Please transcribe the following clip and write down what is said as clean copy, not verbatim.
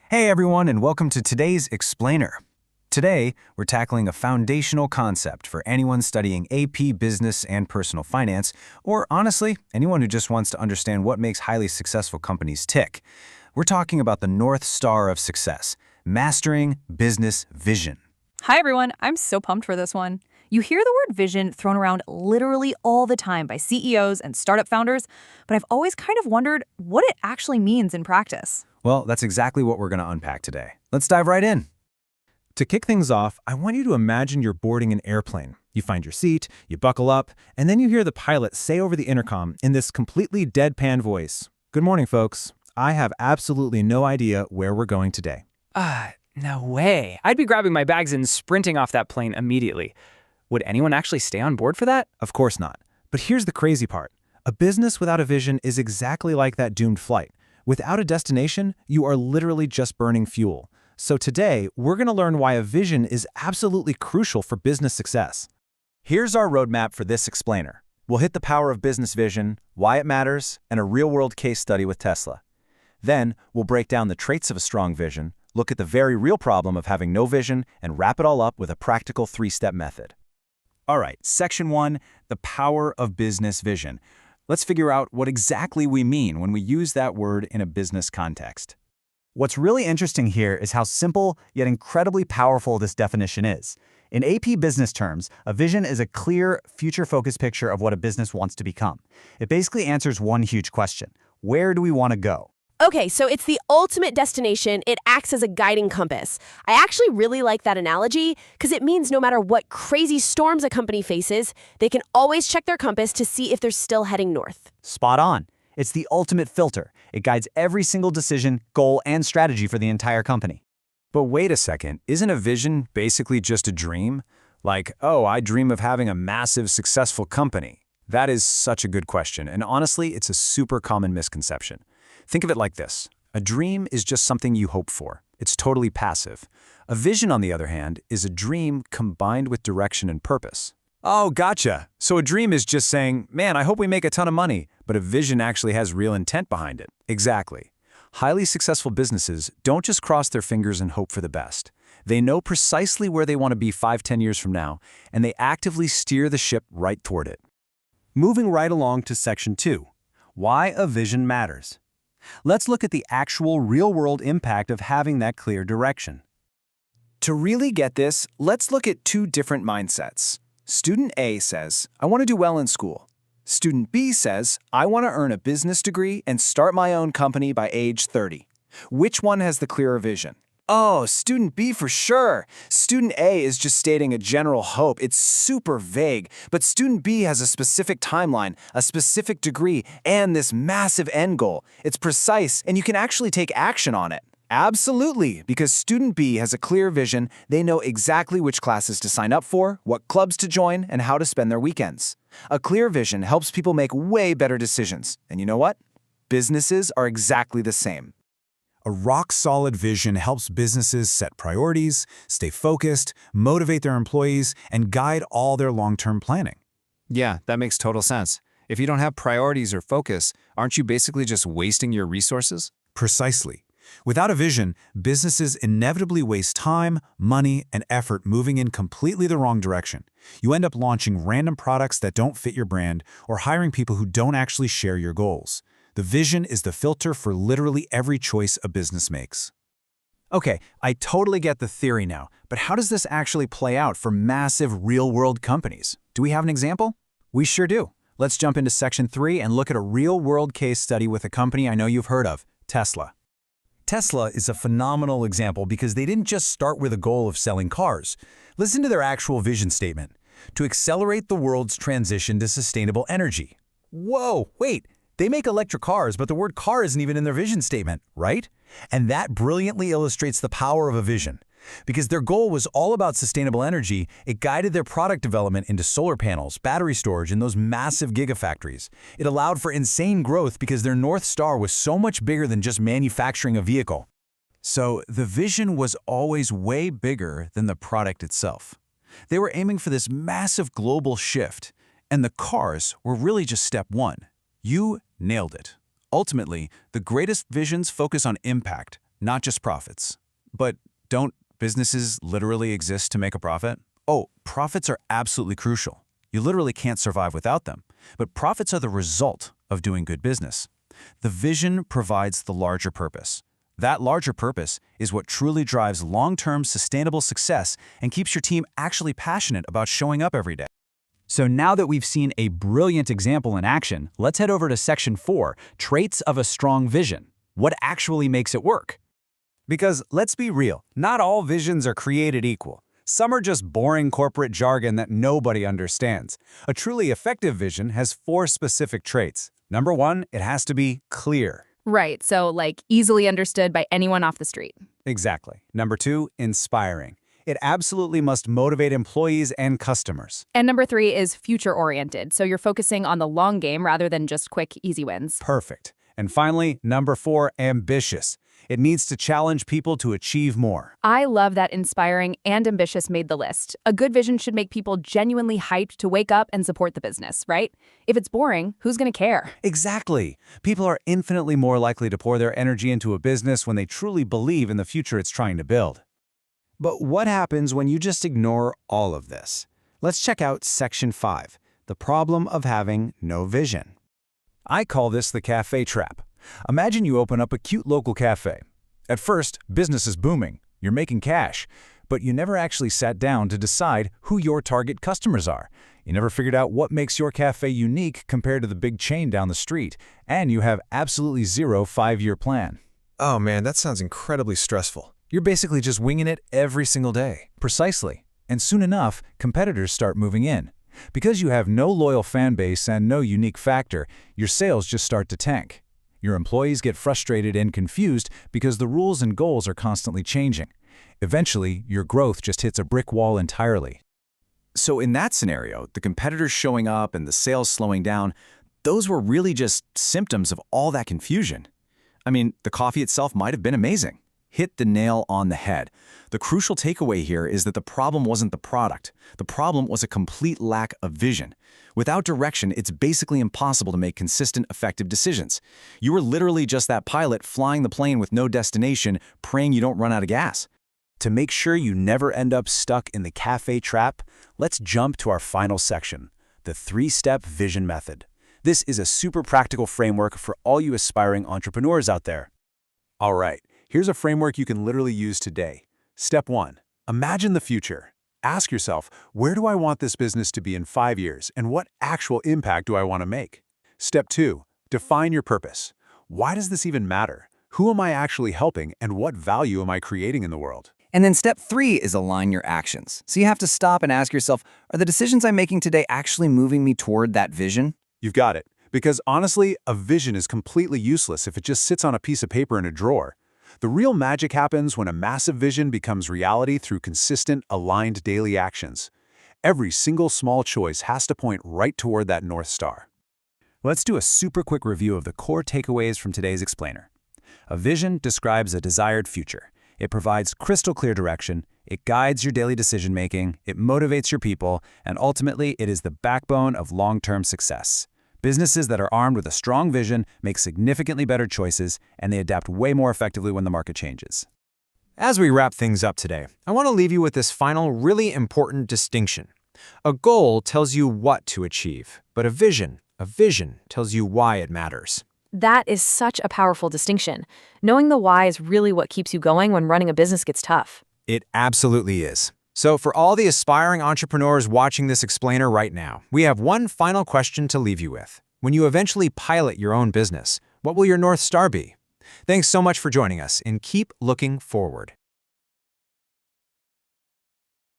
Hey everyone, and welcome to today's Explainer. Today, we're tackling a foundational concept for anyone studying AP Business and Personal Finance, or honestly, anyone who just wants to understand what makes highly successful companies tick. We're talking about the North Star of success, mastering business vision. Hi, everyone. I'm so pumped for this one. You hear the word vision thrown around literally all the time by CEOs and startup founders, but I've always kind of wondered what it actually means in practice. Well, that's exactly what we're going to unpack today. Let's dive right in. To kick things off, I want you to imagine you're boarding an airplane. You find your seat, you buckle up, and then you hear the pilot say over the intercom in this completely deadpan voice, "Good morning, folks. I have absolutely no idea where we're going today." No way. I'd be grabbing my bags and sprinting off that plane immediately. Would anyone actually stay on board for that? Of course not. But here's the crazy part. A business without a vision is exactly like that doomed flight. Without a destination, you are literally just burning fuel. So today, we're going to learn why a vision is absolutely crucial for business success. Here's our roadmap for this explainer. We'll hit the power of business vision, why it matters, and a real-world case study with Tesla. Then, we'll break down the traits of a strong vision, look at the very real problem of having no vision, and wrap it all up with a practical three-step method. All right, Section 1, the power of business vision. Let's figure out what exactly we mean when we use that word in a business context. What's really interesting here is how simple yet incredibly powerful this definition is. In AP business terms, a vision is a clear, future-focused picture of what a business wants to become. It basically answers one huge question: where do we want to go? Okay, so it's the ultimate destination. It acts as a guiding compass. I actually really like that analogy because it means no matter what crazy storms a company faces, they can always check their compass to see if they're still heading north. Spot on. It's the ultimate filter. It guides every single decision, goal, and strategy for the entire company. But wait a second, isn't a vision basically just a dream? Like, oh, I dream of having a massive, successful company. That is such a good question, and honestly, it's a super common misconception. Think of it like this. A dream is just something you hope for. It's totally passive. A vision, on the other hand, is a dream combined with direction and purpose. Oh, gotcha. So a dream is just saying, man, I hope we make a ton of money, but a vision actually has real intent behind it. Exactly. Highly successful businesses don't just cross their fingers and hope for the best. They know precisely where they want to be 5-10 years from now, and they actively steer the ship right toward it. Moving right along to Section 2, why a vision matters. Let's look at the actual real-world impact of having that clear direction. To really get this, let's look at two different mindsets. Student A says, I want to do well in school. Student B says, I want to earn a business degree and start my own company by age 30. Which one has the clearer vision? Oh, student B for sure. Student A is just stating a general hope. It's super vague, but student B has a specific timeline, a specific degree, and this massive end goal. It's precise, and you can actually take action on it. Absolutely, because student B has a clear vision. They know exactly which classes to sign up for, what clubs to join, and how to spend their weekends. A clear vision helps people make way better decisions. And you know what? Businesses are exactly the same. A rock-solid vision helps businesses set priorities, stay focused, motivate their employees, and guide all their long-term planning. Yeah, that makes total sense. If you don't have priorities or focus, aren't you basically just wasting your resources? Precisely. Without a vision, businesses inevitably waste time, money, and effort moving in completely the wrong direction. You end up launching random products that don't fit your brand or hiring people who don't actually share your goals. The vision is the filter for literally every choice a business makes. Okay, I totally get the theory now, but how does this actually play out for massive real-world companies? Do we have an example? We sure do. Let's jump into Section 3 and look at a real-world case study with a company I know you've heard of, Tesla. Tesla is a phenomenal example because they didn't just start with a goal of selling cars. Listen to their actual vision statement: to accelerate the world's transition to sustainable energy. Whoa, wait, they make electric cars, but the word car isn't even in their vision statement, right? And that brilliantly illustrates the power of a vision. Because their goal was all about sustainable energy, it guided their product development into solar panels, battery storage, and those massive gigafactories. It allowed for insane growth because their North Star was so much bigger than just manufacturing a vehicle. So the vision was always way bigger than the product itself. They were aiming for this massive global shift, and the cars were really just step one. You nailed it. Ultimately, the greatest visions focus on impact, not just profits. But don't businesses literally exist to make a profit? Oh, profits are absolutely crucial. You literally can't survive without them. But profits are the result of doing good business. The vision provides the larger purpose. That larger purpose is what truly drives long-term sustainable success and keeps your team actually passionate about showing up every day. So now that we've seen a brilliant example in action, let's head over to Section 4, Traits of a Strong Vision. What actually makes it work? Because let's be real, not all visions are created equal. Some are just boring corporate jargon that nobody understands. A truly effective vision has 4 specific traits. Number 1, it has to be clear. Right, so like easily understood by anyone off the street. Exactly. Number 2, inspiring. It absolutely must motivate employees and customers. And number 3 is future-oriented, so you're focusing on the long game rather than just quick, easy wins. Perfect. And finally, number 4, ambitious. It needs to challenge people to achieve more. I love that inspiring and ambitious made the list. A good vision should make people genuinely hyped to wake up and support the business, right? If it's boring, who's going to care? Exactly. People are infinitely more likely to pour their energy into a business when they truly believe in the future it's trying to build. But what happens when you just ignore all of this? Let's check out Section 5, the problem of having no vision. I call this the cafe trap. Imagine you open up a cute local cafe. At first, business is booming. You're making cash. But you never actually sat down to decide who your target customers are. You never figured out what makes your cafe unique compared to the big chain down the street. And you have absolutely zero 5-year plan. Oh man, that sounds incredibly stressful. You're basically just winging it every single day. Precisely. And soon enough, competitors start moving in. Because you have no loyal fan base and no unique factor, your sales just start to tank. Your employees get frustrated and confused because the rules and goals are constantly changing. Eventually, your growth just hits a brick wall entirely. So in that scenario, the competitors showing up and the sales slowing down, those were really just symptoms of all that confusion. I mean, the coffee itself might have been amazing. Hit the nail on the head. The crucial takeaway here is that the problem wasn't the product. The problem was a complete lack of vision. Without direction, it's basically impossible to make consistent, effective decisions. You were literally just that pilot flying the plane with no destination, praying you don't run out of gas. To make sure you never end up stuck in the cafe trap, let's jump to our final section, the 3-step vision method. This is a super practical framework for all you aspiring entrepreneurs out there. All right. Here's a framework you can literally use today. Step 1. Imagine the future. Ask yourself, where do I want this business to be in 5 years, and what actual impact do I want to make? Step 2. Define your purpose. Why does this even matter? Who am I actually helping, and what value am I creating in the world? And then step 3 is align your actions. So you have to stop and ask yourself, are the decisions I'm making today actually moving me toward that vision? You've got it. Because honestly, a vision is completely useless if it just sits on a piece of paper in a drawer. The real magic happens when a massive vision becomes reality through consistent, aligned daily actions. Every single small choice has to point right toward that North Star. Let's do a super quick review of the core takeaways from today's explainer. A vision describes a desired future. It provides crystal clear direction, it guides your daily decision-making, it motivates your people, and ultimately, it is the backbone of long-term success. Businesses that are armed with a strong vision make significantly better choices, and they adapt way more effectively when the market changes. As we wrap things up today, I want to leave you with this final really important distinction. A goal tells you what to achieve, but a vision tells you why it matters. That is such a powerful distinction. Knowing the why is really what keeps you going when running a business gets tough. It absolutely is. So for all the aspiring entrepreneurs watching this explainer right now, we have one final question to leave you with. When you eventually pilot your own business, what will your North Star be? Thanks so much for joining us, and keep looking forward.